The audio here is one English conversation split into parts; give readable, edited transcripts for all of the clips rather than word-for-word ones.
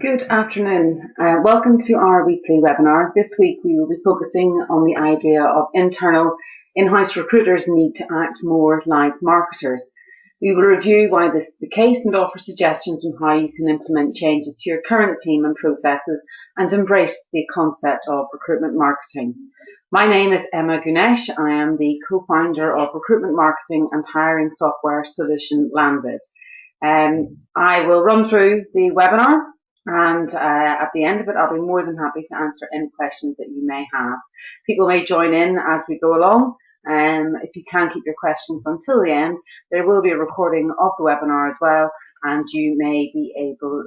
Good afternoon. Welcome to our weekly webinar. This week we will be focusing on the idea of internal in-house recruiters need to act more like marketers. We will review why this is the case and offer suggestions on how you can implement changes to your current team and processes and embrace the concept of recruitment marketing. My name is Emma Gunesh. I am the co-founder of recruitment marketing and hiring software solution Landed. I will run through the webinar, and at the end of it I'll be more than happy to answer any questions that you may have. People may join in as we go along. If you can keep your questions until the end, there will be a recording of the webinar as well, and you may be able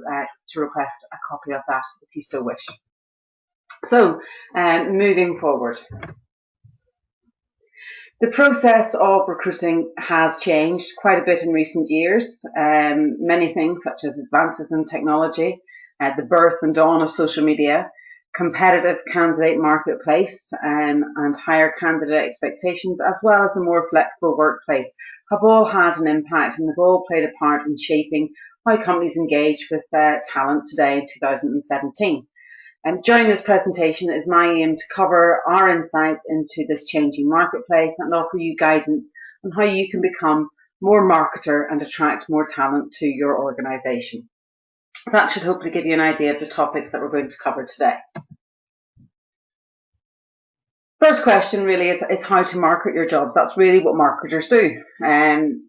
to request a copy of that if you so wish. So, moving forward. The process of recruiting has changed quite a bit in recent years. Many things such as advances in technology, the birth and dawn of social media, competitive candidate marketplace, and higher candidate expectations, as well as a more flexible workplace, have all had an impact and have all played a part in shaping how companies engage with talent today in 2017. During this presentation, it is my aim to cover our insights into this changing marketplace and offer you guidance on how you can become more marketer and attract more talent to your organisation. So that should hopefully give you an idea of the topics that we're going to cover today. First question really is how to market your jobs. That's really what marketers do.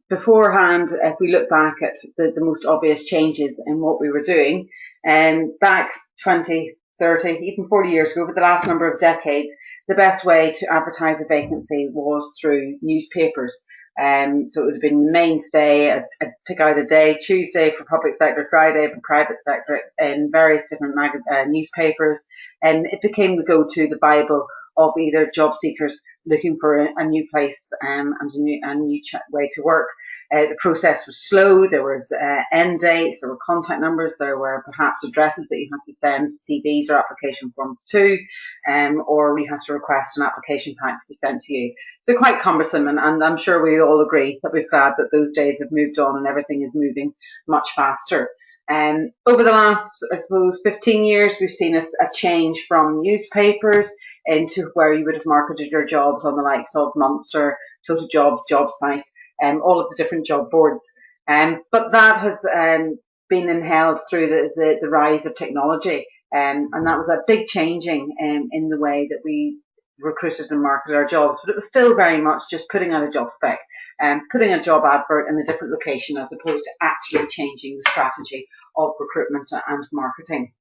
Beforehand, if we look back at the most obvious changes in what we were doing, back 20, 30, even 40 years ago, over the last number of decades, the best way to advertise a vacancy was through newspapers. So it would have been the mainstay. I'd pick out a day, Tuesday for public sector, Friday for private sector, in various different newspapers, and it became the go-to, the Bible of either job seekers looking for a new place and a new way to work. The process was slow. There was end dates, there were contact numbers, there were perhaps addresses that you had to send CVs or application forms to, or you had to request an application pack to be sent to you. So quite cumbersome, and I'm sure we all agree that we're glad that those days have moved on and everything is moving much faster. Over the last, I suppose, 15 years, we've seen a change from newspapers into where you would have marketed your jobs on the likes of Munster, Total Jobs, JobSite, all of the different job boards. But that has been inhaled through the rise of technology, and that was a big changing in the way that we recruited and marketed our jobs. But it was still very much just putting out a job spec and putting a job advert in a different location, as opposed to actually changing the strategy of recruitment and marketing.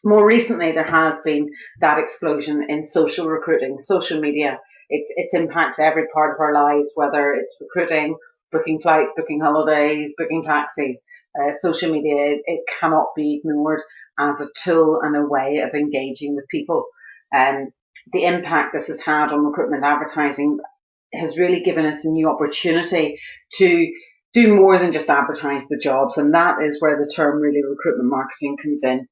More recently, there has been that explosion in social recruiting, social media. It's impacted every part of our lives, whether it's recruiting, booking flights, booking holidays, booking taxis. Social media, it cannot be ignored as a tool and a way of engaging with people. The impact this has had on recruitment advertising has really given us a new opportunity to do more than just advertise the jobs, and that is where the term really recruitment marketing comes in.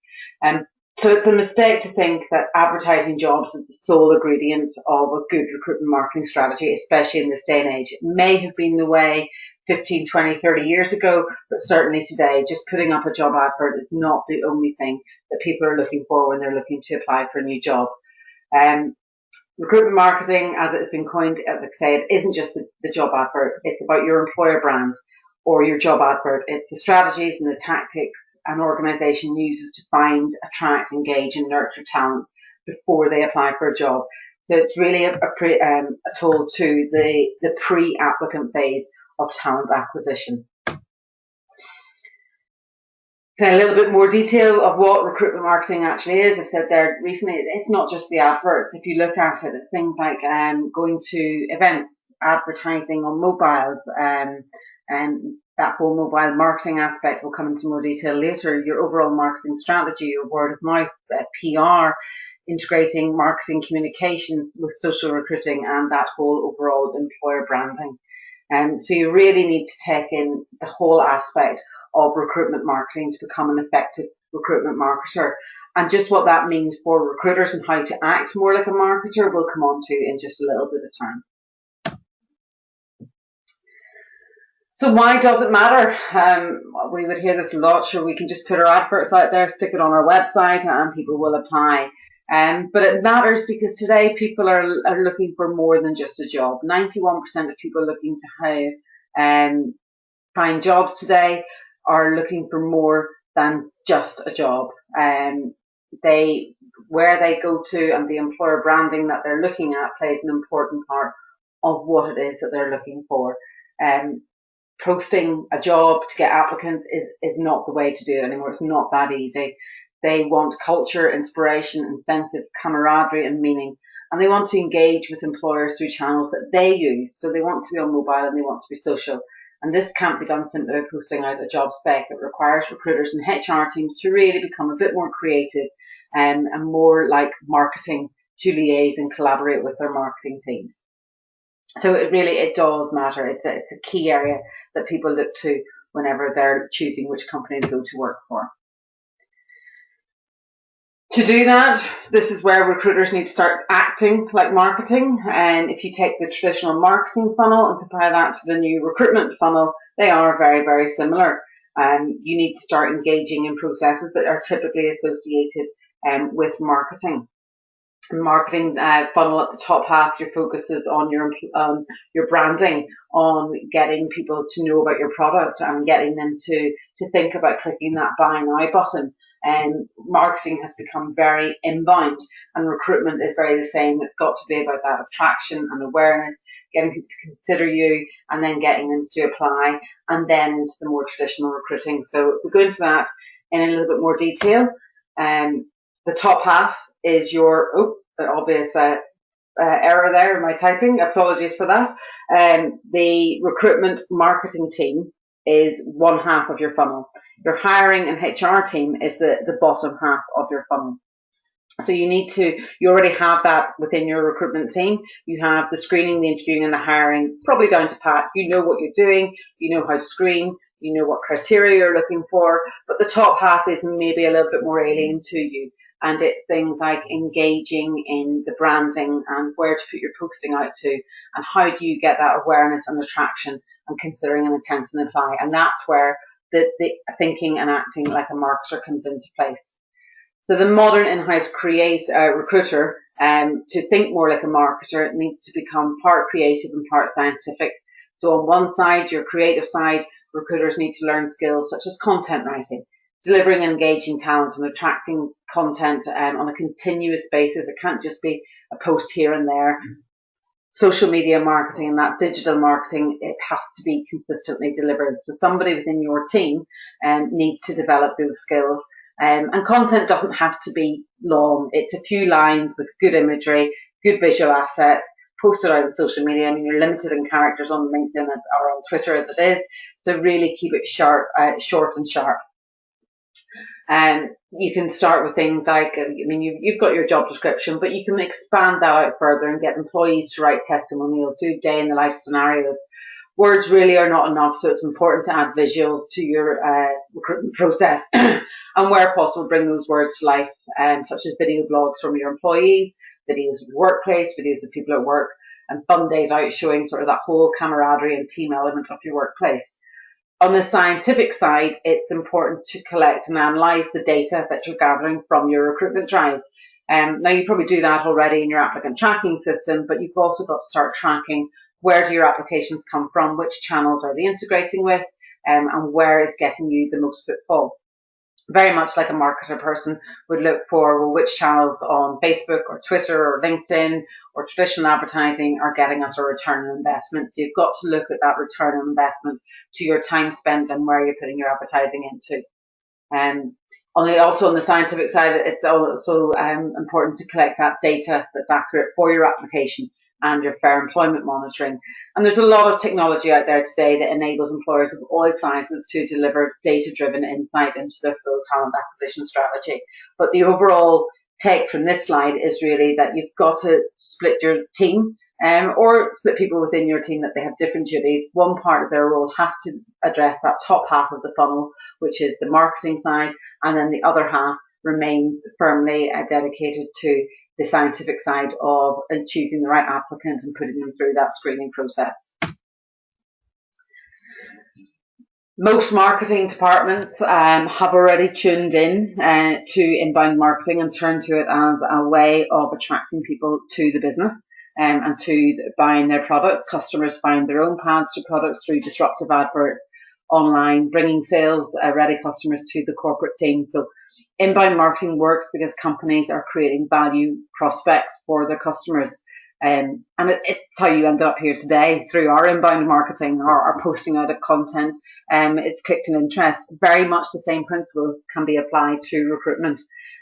So it's a mistake to think that advertising jobs is the sole ingredient of a good recruitment marketing strategy, especially in this day and age. It may have been the way 15, 20, 30 years ago, but certainly today, just putting up a job advert is not the only thing that people are looking for when they're looking to apply for a new job. Recruitment marketing, as it has been coined, as I say, it isn't just the job advert. It's about your employer brand or your job advert. It's the strategies and the tactics an organisation uses to find, attract, engage and nurture talent before they apply for a job. So it's really a tool to the pre-applicant phase of talent acquisition. So a little bit more detail of what recruitment marketing actually is. I've said there recently, it's not just the adverts. If you look at it, it's things like going to events, advertising on mobiles, and that whole mobile marketing aspect will come into more detail later. Your overall marketing strategy, your word of mouth, PR, integrating marketing communications with social recruiting, and that whole overall employer branding. So you really need to take in the whole aspect of recruitment marketing to become an effective recruitment marketer. And just what that means for recruiters and how to act more like a marketer, we'll come on to in just a little bit of time. So why does it matter? We would hear this a lot. Sure, we can just put our adverts out there, stick it on our website, and people will apply. But it matters because today people are looking for more than just a job. 91% of people looking to find jobs today are looking for more than just a job. They where they go to and the employer branding that they're looking at plays an important part of what it is that they're looking for. Posting a job to get applicants is not the way to do it anymore. It's not that easy. They want culture, inspiration, incentive, camaraderie and meaning. And they want to engage with employers through channels that they use. So they want to be on mobile and they want to be social. And this can't be done simply by posting out a job spec. It requires recruiters and HR teams to really become a bit more creative and more like marketing to liaise and collaborate with their marketing teams. So it does matter. It's a key area that people look to whenever they're choosing which company to go to work for. To do that, this is where recruiters need to start acting like marketing. And if you take the traditional marketing funnel and compare that to the new recruitment funnel, they are very, very similar. You need to start engaging in processes that are typically associated with marketing. Marketing funnel at the top half, your focus is on your branding, on getting people to know about your product and getting them to think about clicking that buy now button. And marketing has become very inbound, and recruitment is very the same. It's got to be about that attraction and awareness, getting people to consider you, and then getting them to apply, and then into the more traditional recruiting. So if we go into that in a little bit more detail, the top half is your obvious error there in my typing. Apologies for that. The recruitment marketing team is one half of your funnel. Your hiring and HR team is the bottom half of your funnel. So you already have that within your recruitment team. You have the screening, the interviewing and the hiring probably down to pat. You know what you're doing. You know how to screen. You know what criteria you're looking for. But the top half is maybe a little bit more alien to you. And it's things like engaging in the branding and where to put your posting out to and how do you get that awareness and attraction and considering an intent and apply. And that's where the thinking and acting like a marketer comes into place. So the modern in-house recruiter, to think more like a marketer, needs to become part creative and part scientific. So on one side, your creative side, recruiters need to learn skills such as content writing, delivering engaging talent and attracting content on a continuous basis. It can't just be a post here and there. Social media marketing and that digital marketing, it has to be consistently delivered. So somebody within your team needs to develop those skills. And content doesn't have to be long. It's a few lines with good imagery, good visual assets, posted out on social media. I mean, you're limited in characters on LinkedIn or on Twitter as it is. So really keep it short and sharp. And you can start with things like, you've got your job description, but you can expand that out further and get employees to write testimonials, do day in the life scenarios. Words really are not enough, so it's important to add visuals to your recruitment process. And where possible, bring those words to life, such as video blogs from your employees, videos of the workplace, videos of people at work, and fun days out showing sort of that whole camaraderie and team element of your workplace. On the scientific side, it's important to collect and analyse the data that you're gathering from your recruitment drives. Now, you probably do that already in your applicant tracking system, but you've also got to start tracking where do your applications come from, which channels are they integrating with, and where is getting you the most footfall. Very much like a marketer person would look for which channels on Facebook or Twitter or LinkedIn or traditional advertising are getting us a return on investment. So you've got to look at that return on investment to your time spent and where you're putting your advertising into. Also on the scientific side, it's also important to collect that data that's accurate for your application and your fair employment monitoring. And there's a lot of technology out there today that enables employers of all sizes to deliver data-driven insight into their full talent acquisition strategy. But the overall take from this slide is really that you've got to split your team or split people within your team that they have different duties. One part of their role has to address that top half of the funnel, which is the marketing side, and then the other half remains firmly dedicated to the scientific side of choosing the right applicant and putting them through that screening process. Most marketing departments have already tuned in to inbound marketing and turned to it as a way of attracting people to the business and to buying their products. Customers find their own paths to products through disruptive adverts online, bringing sales ready customers to the corporate team. So inbound marketing works because companies are creating value prospects for their customers. And it's how you ended up here today through our inbound marketing or our posting out of content. It's clicked an interest. Very much the same principle can be applied to recruitment.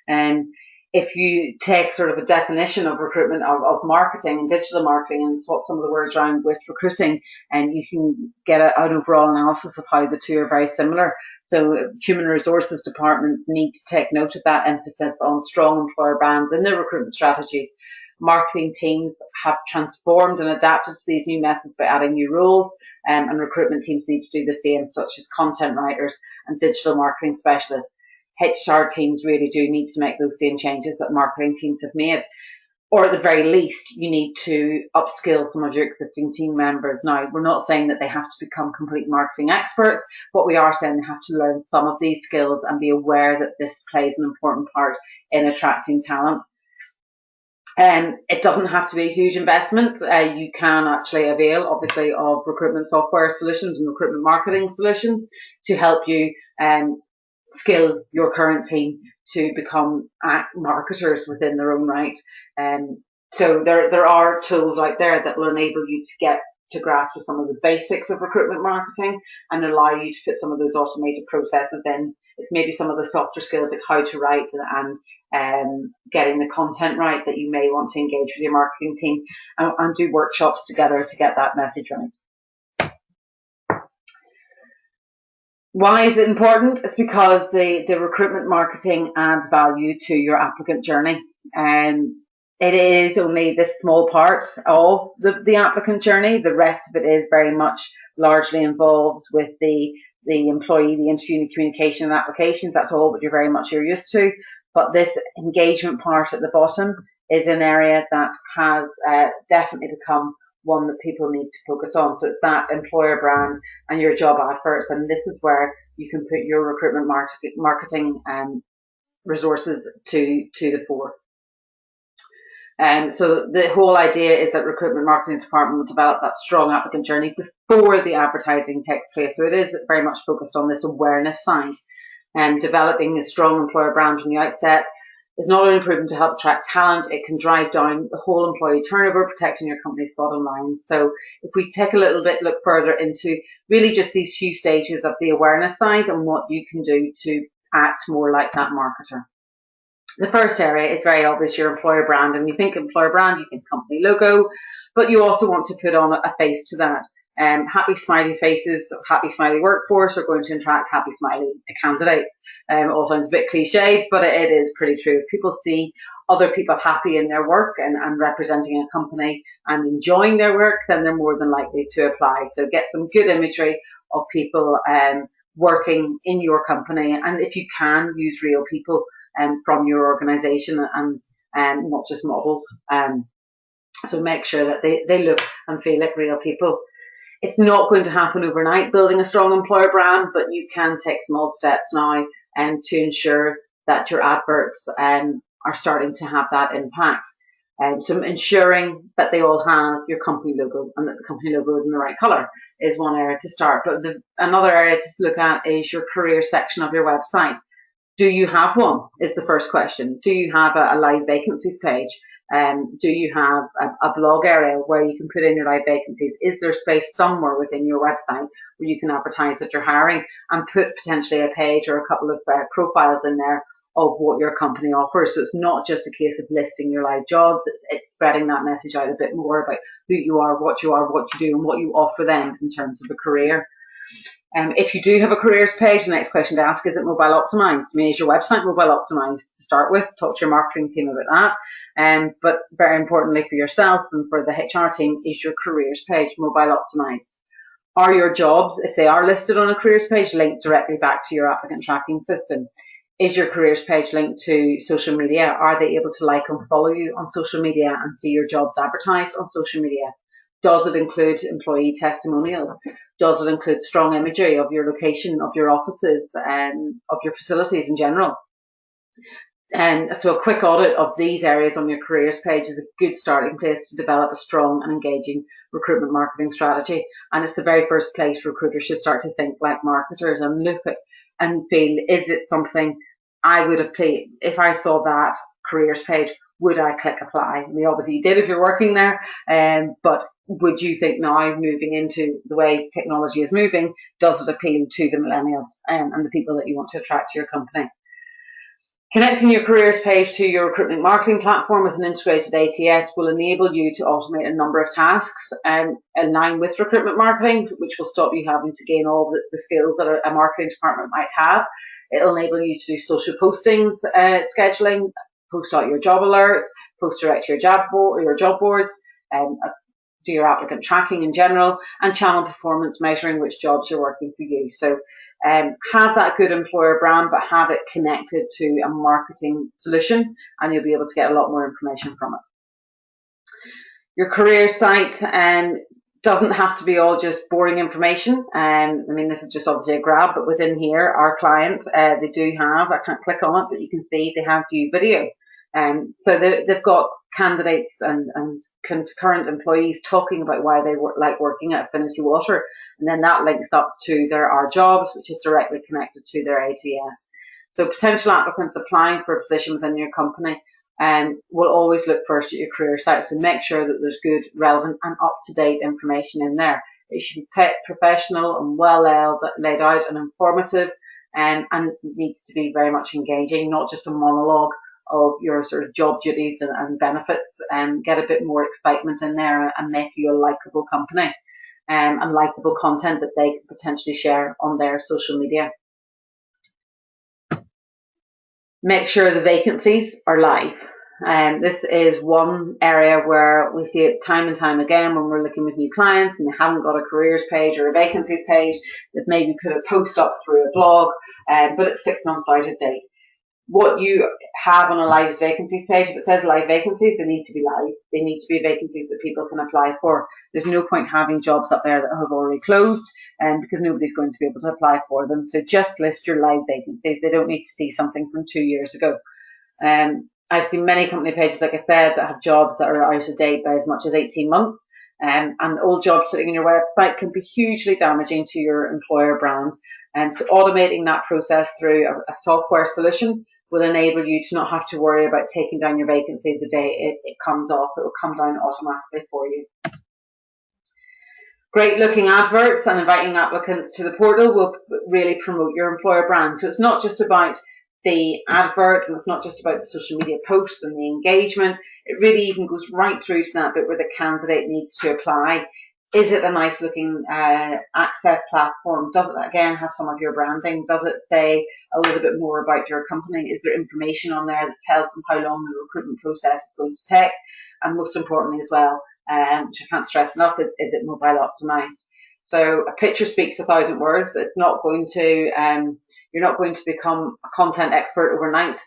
And if you take sort of a definition of recruitment, of marketing and digital marketing, and swap some of the words around with recruiting, and you can get an overall analysis of how the two are very similar. So human resources departments need to take note of that emphasis on strong employer brands in their recruitment strategies. Marketing teams have transformed and adapted to these new methods by adding new roles, and recruitment teams need to do the same, such as content writers and digital marketing specialists. HR teams really do need to make those same changes that marketing teams have made. Or at the very least, you need to upskill some of your existing team members. Now, we're not saying that they have to become complete marketing experts, but we are saying they have to learn some of these skills and be aware that this plays an important part in attracting talent. It doesn't have to be a huge investment. You can actually avail, obviously, of recruitment software solutions and recruitment marketing solutions to help you skill your current team to become marketers within their own right. So there are tools out there that will enable you to get to grasp with some of the basics of recruitment marketing and allow you to put some of those automated processes in. It's maybe some of the softer skills like how to write and getting the content right that you may want to engage with your marketing team and do workshops together to get that message right. Why is it important? It's because the recruitment marketing adds value to your applicant journey. It is only this small part of the applicant journey. The rest of it is very much largely involved with the employee, the interview, the communication and applications. That's all what you're used to. But this engagement part at the bottom is an area that has definitely become one that people need to focus on. So it's that employer brand and your job adverts. And this is where you can put your recruitment marketing resources to the fore. So the whole idea is that recruitment marketing department will develop that strong applicant journey before the advertising takes place. So it is very much focused on this awareness side. And developing a strong employer brand from the outset is not only proven to help attract talent, it can drive down the whole employee turnover, protecting your company's bottom line. So if we take a little bit, look further into really just these few stages of the awareness side and what you can do to act more like that marketer. The first area is very obvious, your employer brand. And when you think employer brand, you think company logo, but you also want to put on a face to that. Happy smiley faces, happy smiley workforce are going to attract happy smiley candidates. All sounds a bit cliched, but it is pretty true. If people see other people happy in their work and representing a company and enjoying their work, then they're more than likely to apply. So get some good imagery of people working in your company, and if you can, use real people from your organization and not just models. So make sure that they look and feel like real people. It's not going to happen overnight, building a strong employer brand, but you can take small steps now to ensure that your adverts are starting to have that impact. So ensuring that they all have your company logo and that the company logo is in the right color is one area to start. But another area to look at is your career section of your website. Do you have one? Is the first question. Do you have a live vacancies page? Do you have a blog area where you can put in your live vacancies? Is there space somewhere within your website where you can advertise that you're hiring and put potentially a page or a couple of profiles in there of what your company offers? So it's not just a case of listing your live jobs. It's spreading that message out a bit more about who you are, what you do, and what you offer them in terms of a career. If you do have a careers page, the next question to ask, is it mobile optimized? I mean, is your website mobile optimized to start with? Talk to your marketing team about that. But very importantly for yourself and for the HR team, is your careers page mobile optimized? Are your jobs, if they are listed on a careers page, linked directly back to your applicant tracking system? Is your careers page linked to social media? Are they able to like and follow you on social media and see your jobs advertised on social media? Does it include employee testimonials? Does it include strong imagery of your location, of your offices, and of your facilities in general? And so a quick audit of these areas on your careers page is a good starting place to develop a strong and engaging recruitment marketing strategy. And it's the very first place recruiters should start to think like marketers and look at and feel, is it something I would have played if I saw that careers page? Would I click apply? I mean, obviously you did if you're working there, but would you think now, moving into the way technology is moving, does it appeal to the millennials and the people that you want to attract to your company? Connecting your careers page to your recruitment marketing platform with an integrated ATS will enable you to automate a number of tasks in line with recruitment marketing, which will stop you having to gain all the skills that a marketing department might have. It'll enable you to do social postings, scheduling, post out your job alerts, post direct to your job boards, do your applicant tracking in general, and channel performance measuring which jobs are working for you. So have that good employer brand, but have it connected to a marketing solution, and you'll be able to get a lot more information from it. Your career site doesn't have to be all just boring information. I mean, this is just obviously a grab, but within here, our client, they do have, I can't click on it, but you can see they have view video. So they've got candidates and current employees talking about why they like working at Affinity Water, and then that links up to their Our Jobs, which is directly connected to their ATS. So potential applicants applying for a position within your company will always look first at your career site, so make sure that there's good, relevant and up-to-date information in there. It should be professional and well laid out and informative, and it needs to be very much engaging, not just a monologue of your sort of job duties and benefits, and get a bit more excitement in there and make you a likable company and likable content that they can potentially share on their social media. Make sure the vacancies are live. This is one area where we see it time and time again when we're looking with new clients and they haven't got a careers page or a vacancies page. They've maybe put a post up through a blog, but it's 6 months out of date. What you have on a live vacancies page, if it says live vacancies, they need to be live. They need to be vacancies that people can apply for. There's no point having jobs up there that have already closed, because nobody's going to be able to apply for them. So just list your live vacancies. They don't need to see something from 2 years ago. I've seen many company pages, like I said, that have jobs that are out of date by as much as 18 months. And old jobs sitting on your website can be hugely damaging to your employer brand. And so automating that process through a software solution will enable you to not have to worry about taking down your vacancy the day it comes off. It will come down automatically for you. Great looking adverts and inviting applicants to the portal will really promote your employer brand. So it's not just about the advert and it's not just about the social media posts and the engagement. It really even goes right through to that bit where the candidate needs to apply. Is it a nice looking access platform? Does it again have some of your branding? Does it say a little bit more about your company? Is there information on there that tells them how long the recruitment process is going to take? And most importantly as well, which I can't stress enough, is it mobile optimized? So a picture speaks 1,000 words. It's not going to, you're not going to become a content expert overnight.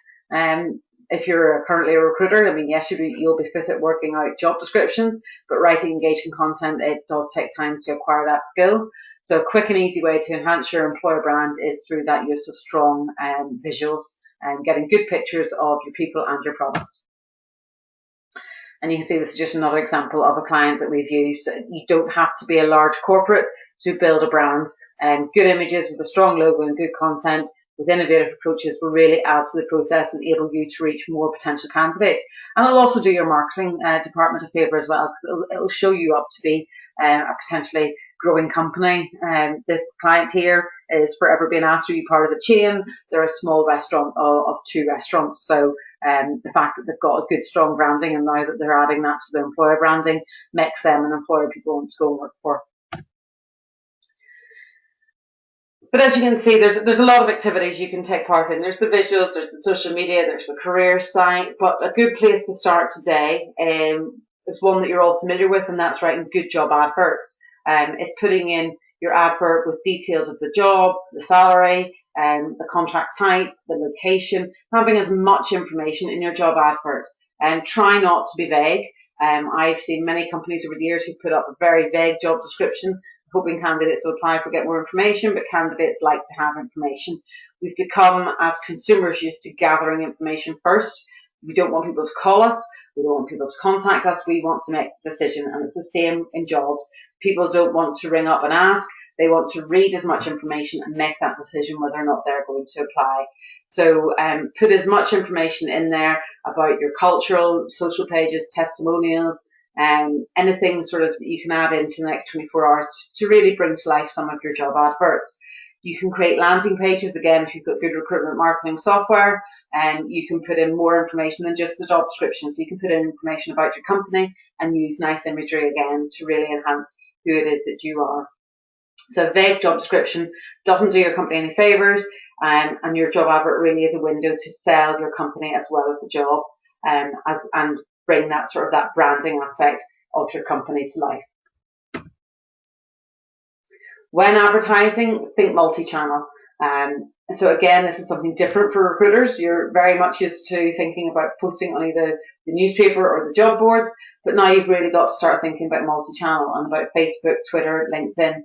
If you're currently a recruiter, I mean, yes, you'll be fit at working out job descriptions, but writing engaging content, it does take time to acquire that skill. So a quick and easy way to enhance your employer brand is through that use of strong visuals and getting good pictures of your people and your product. And you can see this is just another example of a client that we've used. You don't have to be a large corporate to build a brand. Good images with a strong logo and good content with innovative approaches will really add to the process and enable you to reach more potential candidates. And it'll also do your marketing department a favour as well, because it'll show you up to be a potentially growing company. This client here is forever being asked to be part of a chain. They're a small restaurant of 2 restaurants. So the fact that they've got a good strong branding and now that they're adding that to the employer branding makes them an employer people want to go and work for. But as you can see, there's a lot of activities you can take part in. There's the visuals, there's the social media, there's the career site. But a good place to start today is one that you're all familiar with, and that's writing good job adverts. It's putting in your advert with details of the job, the salary, the contract type, the location, having as much information in your job advert. And try not to be vague. I've seen many companies over the years who put up a very vague job description, hoping candidates will apply for get more information, but candidates like to have information. We've become, as consumers, used to gathering information first. We don't want people to call us. We don't want people to contact us. We want to make a decision, and it's the same in jobs. People don't want to ring up and ask. They want to read as much information and make that decision whether or not they're going to apply. So put as much information in there about your cultural, social pages, testimonials, anything sort of that you can add into the next 24 hours to really bring to life some of your job adverts. You can create landing pages, again, if you've got good recruitment marketing software, and you can put in more information than just the job description. So you can put in information about your company and use nice imagery again to really enhance who it is that you are. So a vague job description doesn't do your company any favours, and your job advert really is a window to sell your company as well as the job, and bring that sort of that branding aspect of your company to life. When advertising, think multi-channel. So again, this is something different for recruiters. You're very much used to thinking about posting on either the newspaper or the job boards, but now you've really got to start thinking about multi-channel and about Facebook, Twitter, LinkedIn.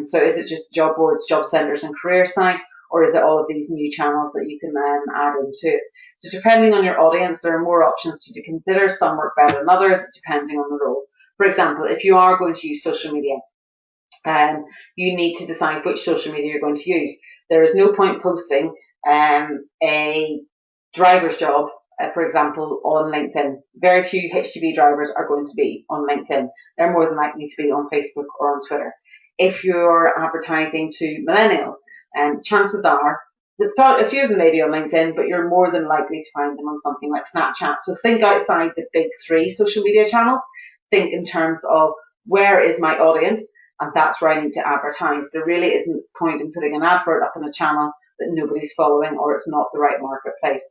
So is it just job boards, job centres and career sites, or is it all of these new channels that you can add into it? So depending on your audience, there are more options to consider. Some work better than others, depending on the role. For example, if you are going to use social media, you need to decide which social media you're going to use. There is no point posting a driver's job, for example, on LinkedIn. Very few HGV drivers are going to be on LinkedIn. They're more than likely to be on Facebook or on Twitter. If you're advertising to millennials, chances are a few of them may be on LinkedIn, but you're more than likely to find them on something like Snapchat. So think outside the big three social media channels. Think in terms of where is my audience, and that's where I need to advertise. There really isn't point in putting an advert up in a channel that nobody's following or it's not the right marketplace.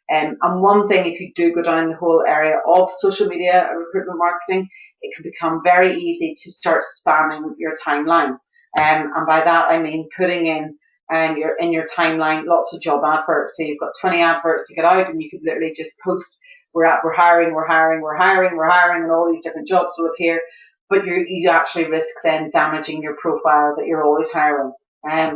And one thing, if you do go down the whole area of social media and recruitment marketing, it can become very easy to start spamming your timeline. And by that I mean putting in your timeline lots of job adverts. So you've got 20 adverts to get out, and you could literally just post, we're hiring, and all these different jobs will appear. But you actually risk then damaging your profile that you're always hiring.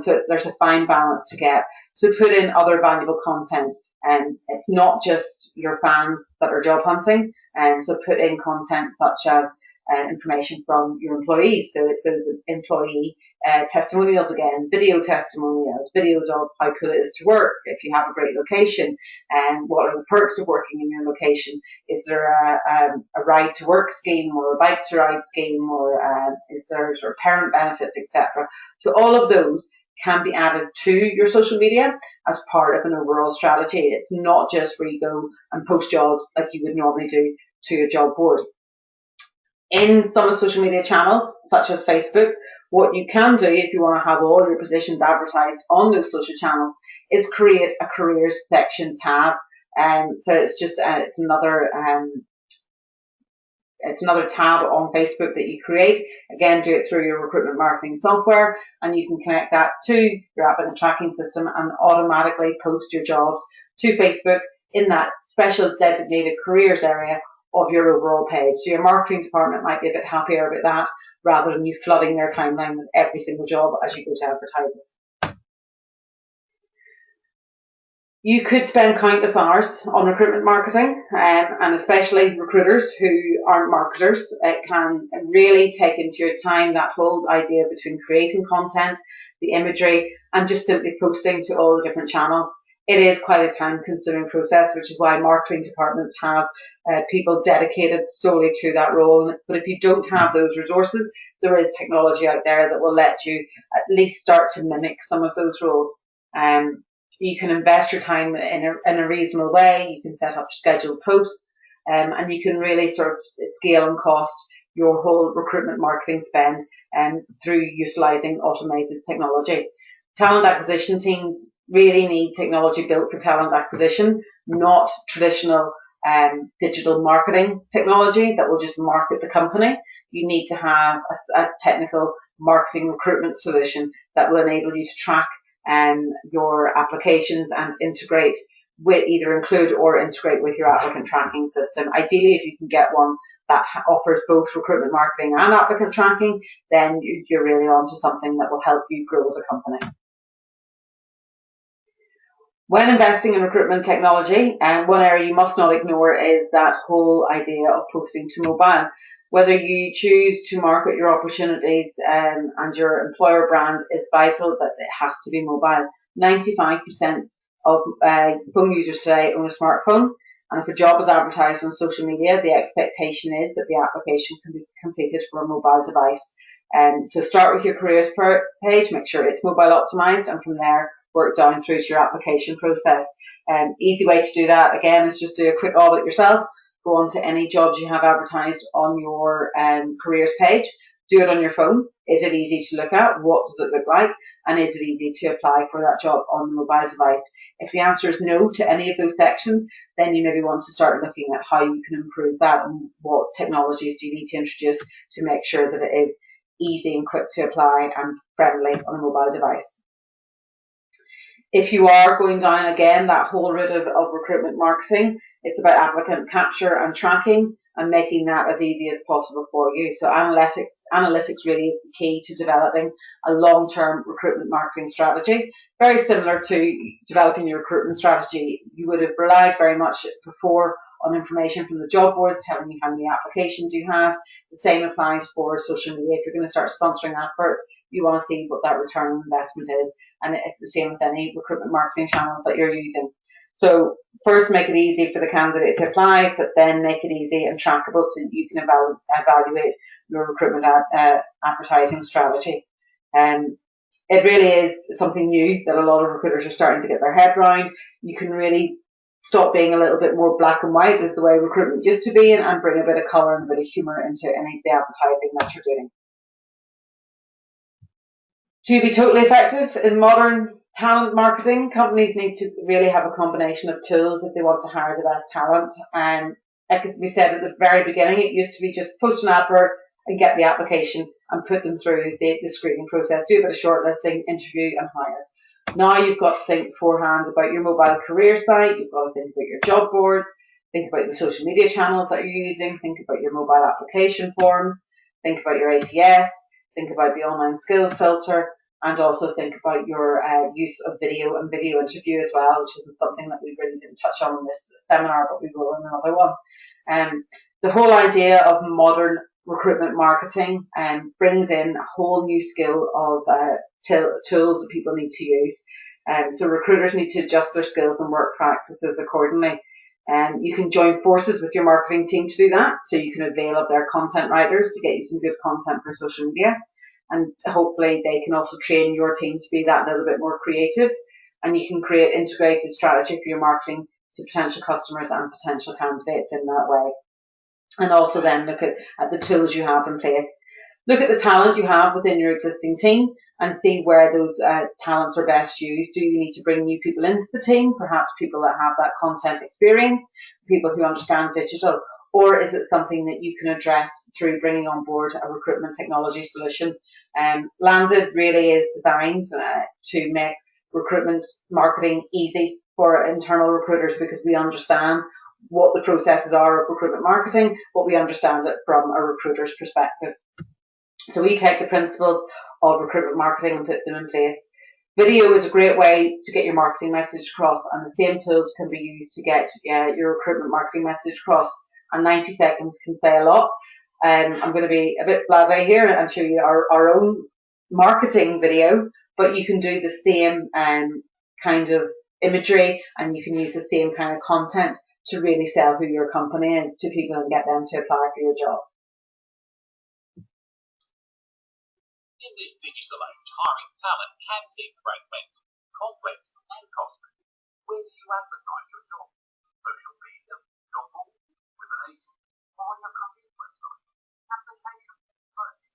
So there's a fine balance to get. So put in other valuable content. And it's not just your fans that are job hunting. And so put in content such as information from your employees. So it's those employee testimonials again, video testimonials, videos of how cool it is to work, if you have a great location, and what are the perks of working in your location. Is there a ride to work scheme or a bike to ride scheme, or is there sort of parent benefits, etc. So all of those can be added to your social media as part of an overall strategy. It's not just where you go and post jobs like you would normally do to your job board. In some of the social media channels, such as Facebook, what you can do if you want to have all your positions advertised on those social channels is create a careers section tab. So it's just it's another tab on Facebook that you create. Again, do it through your recruitment marketing software, and you can connect that to your applicant tracking system and automatically post your jobs to Facebook in that special designated careers area of your overall page. So your marketing department might be a bit happier about that, rather than you flooding their timeline with every single job as you go to advertise it. You could spend countless hours on recruitment marketing, and especially recruiters who aren't marketers. It can really take into your time that whole idea between creating content, the imagery, and just simply posting to all the different channels. It is quite a time-consuming process, which is why marketing departments have people dedicated solely to that role. But if you don't have those resources, there is technology out there that will let you at least start to mimic some of those roles. You can invest your time in a reasonable way. You can set up scheduled posts, and you can really sort of scale and cost your whole recruitment marketing spend through utilising automated technology. Talent acquisition teams really need technology built for talent acquisition, not traditional digital marketing technology that will just market the company. You need to have a technical marketing recruitment solution that will enable you to track your applications and integrate with include or integrate with your applicant tracking system. Ideally, if you can get one that offers both recruitment marketing and applicant tracking, then you're really onto something that will help you grow as a company. When investing in recruitment technology, one area you must not ignore is that whole idea of posting to mobile. Whether you choose to market your opportunities and your employer brand, is vital that it has to be mobile. 95% of phone users today own a smartphone, and if a job is advertised on social media, the expectation is that the application can be completed from a mobile device. So start with your careers page, make sure it's mobile optimized, and from there work down through to your application process. Easy way to do that, again, is just do a quick audit yourself. Go on to any jobs you have advertised on your careers page. Do it on your phone. Is it easy to look at? What does it look like? And is it easy to apply for that job on the mobile device? If the answer is no to any of those sections, then you maybe want to start looking at how you can improve that and what technologies do you need to introduce to make sure that it is easy and quick to apply and friendly on a mobile device. If you are going down again that whole route of recruitment marketing, it's about applicant capture and tracking and making that as easy as possible for you. So analytics really is the key to developing a long-term recruitment marketing strategy. Very similar to developing your recruitment strategy, you would have relied very much before on information from the job boards telling you how many applications you had. The same applies for social media. If you're going to start sponsoring adverts, you want to see what that return on investment is, and it's the same with any recruitment marketing channels that you're using. So first make it easy for the candidate to apply, but then make it easy and trackable so you can evaluate your recruitment advertising strategy. It really is something new that a lot of recruiters are starting to get their head around. You can really stop being a little bit more black and white as the way recruitment used to be, and bring a bit of colour and a bit of humour into any of the advertising that you're doing. To be totally effective in modern talent marketing, companies need to really have a combination of tools if they want to hire the best talent. And like we said at the very beginning, it used to be just post an advert and get the application and put them through the screening process, do a bit of shortlisting, interview and hire. Now you've got to think beforehand about your mobile career site, you've got to think about your job boards, think about the social media channels that you're using, think about your mobile application forms, think about your ATS, think about the online skills filter, and also think about your use of video and video interview as well, which isn't something that we really didn't touch on in this seminar, but we will in another one. The whole idea of modern recruitment marketing brings in a whole new skill of tools that people need to use. So recruiters need to adjust their skills and work practices accordingly. You can join forces with your marketing team to do that, so you can avail of their content writers to get you some good content for social media. And hopefully they can also train your team to be that little bit more creative, and you can create integrated strategy for your marketing to potential customers and potential candidates in that way. And also then look at the tools you have in place. Look at the talent you have within your existing team and see where those talents are best used. Do you need to bring new people into the team, perhaps people that have that content experience, people who understand digital, or is it something that you can address through bringing on board a recruitment technology solution? Landed really is designed to make recruitment marketing easy for internal recruiters, because we understand what the processes are of recruitment marketing, but we understand it from a recruiter's perspective. So we take the principles of recruitment marketing and put them in place. Video is a great way to get your marketing message across, and the same tools can be used to get your recruitment marketing message across, and 90 seconds can say a lot. I'm going to be a bit blasé here and show you our own marketing video, but you can do the same kind of imagery, and you can use the same kind of content to really sell who your company is to people and get them to apply for your job. In this digital age, hiring talent can seem fragmented, complex and costly. Where do you advertise your job? Social media, job board, with an agent, or on your company's website? Application versus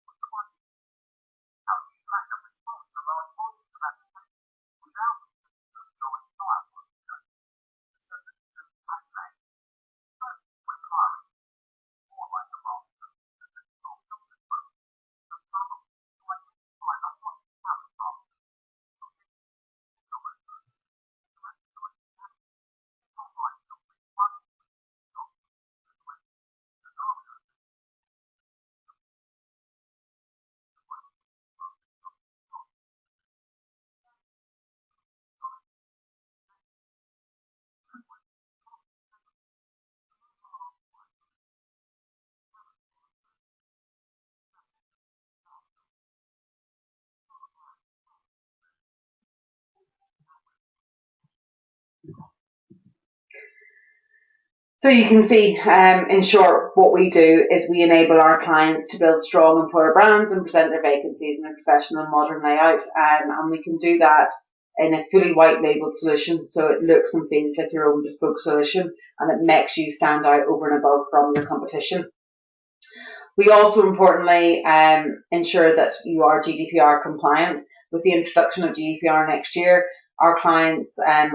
which one? How do you track and respond to large volumes of applications without your entire portfolio? So that you can match first when hiring, more like a master that is not built as well. The problem is to identify the hot talent market. So you can see, in short, what we do is we enable our clients to build strong employer brands and present their vacancies in a professional and modern layout. And we can do that in a fully white labelled solution, so it looks and feels like your own bespoke solution, and it makes you stand out over and above from your competition. We also importantly ensure that you are GDPR compliant. With the introduction of GDPR next year, our clients and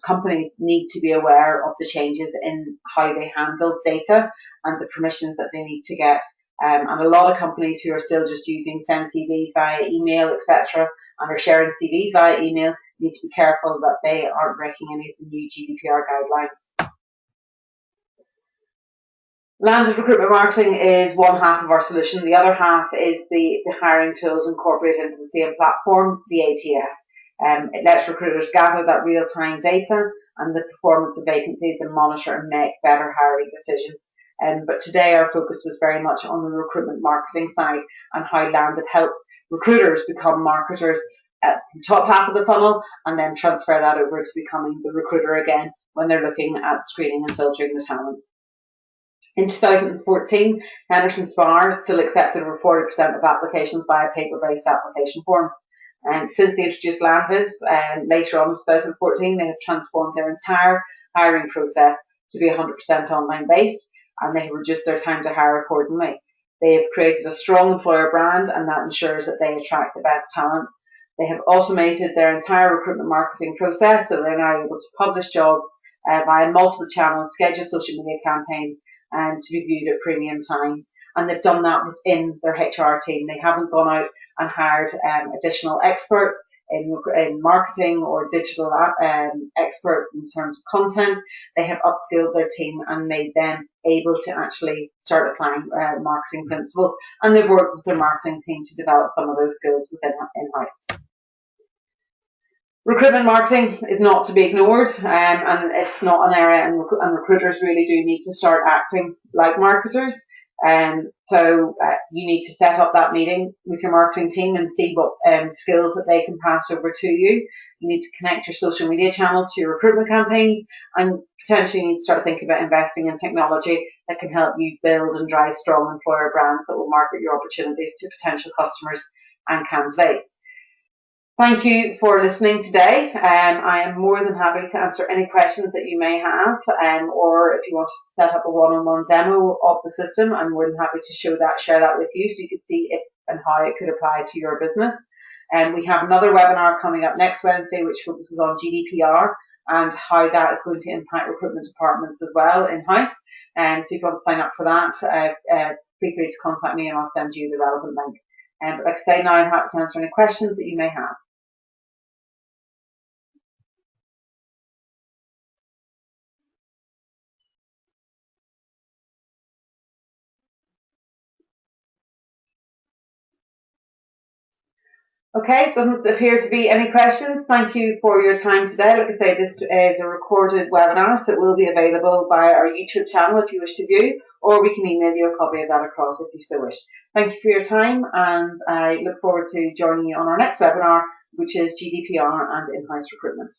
companies need to be aware of the changes in how they handle data and the permissions that they need to get. And a lot of companies who are still just using send CVs via email, etc., and are sharing CVs via email need to be careful that they aren't breaking any of the new GDPR guidelines. Landed recruitment marketing is one half of our solution. The other half is the hiring tools incorporated into the same platform, the ATS. It lets recruiters gather that real-time data and the performance of vacancies and monitor and make better hiring decisions. But today our focus was very much on the recruitment marketing side and how Landed helps recruiters become marketers at the top half of the funnel and then transfer that over to becoming the recruiter again when they're looking at screening and filtering the talent. In 2014, Henderson Spa still accepted over 40% of applications via paper-based application forms. And since they introduced Landed, later on in 2014, they have transformed their entire hiring process to be 100% online-based, and they have reduced their time to hire accordingly. They have created a strong employer brand, and that ensures that they attract the best talent. They have automated their entire recruitment marketing process, so they're now able to publish jobs via multiple channels, schedule social media campaigns, and to be viewed at premium times. And they've done that within their HR team. They haven't gone out and hired additional experts in marketing or digital experts in terms of content. They have upskilled their team and made them able to actually start applying marketing principles. And they've worked with their marketing team to develop some of those skills within in-house. Recruitment marketing is not to be ignored, and it's not an area, and recruiters really do need to start acting like marketers. So you need to set up that meeting with your marketing team and see what skills that they can pass over to you. You need to connect your social media channels to your recruitment campaigns, and potentially you need to start thinking about investing in technology that can help you build and drive strong employer brands that will market your opportunities to potential customers and candidates. Thank you for listening today. I am more than happy to answer any questions that you may have, or if you wanted to set up a one-on-one demo of the system, I'm more than happy to share that with you so you can see if and how it could apply to your business. We have another webinar coming up next Wednesday which focuses on GDPR and how that is going to impact recruitment departments as well in-house. So if you want to sign up for that, feel free to contact me and I'll send you the relevant link. But like I say, now I'm happy to answer any questions that you may have. Okay, doesn't appear to be any questions. Thank you for your time today. Like I say, this is a recorded webinar, so it will be available via our YouTube channel if you wish to view, or we can email you a copy of that across if you so wish. Thank you for your time, and I look forward to joining you on our next webinar, which is GDPR and in-house recruitment.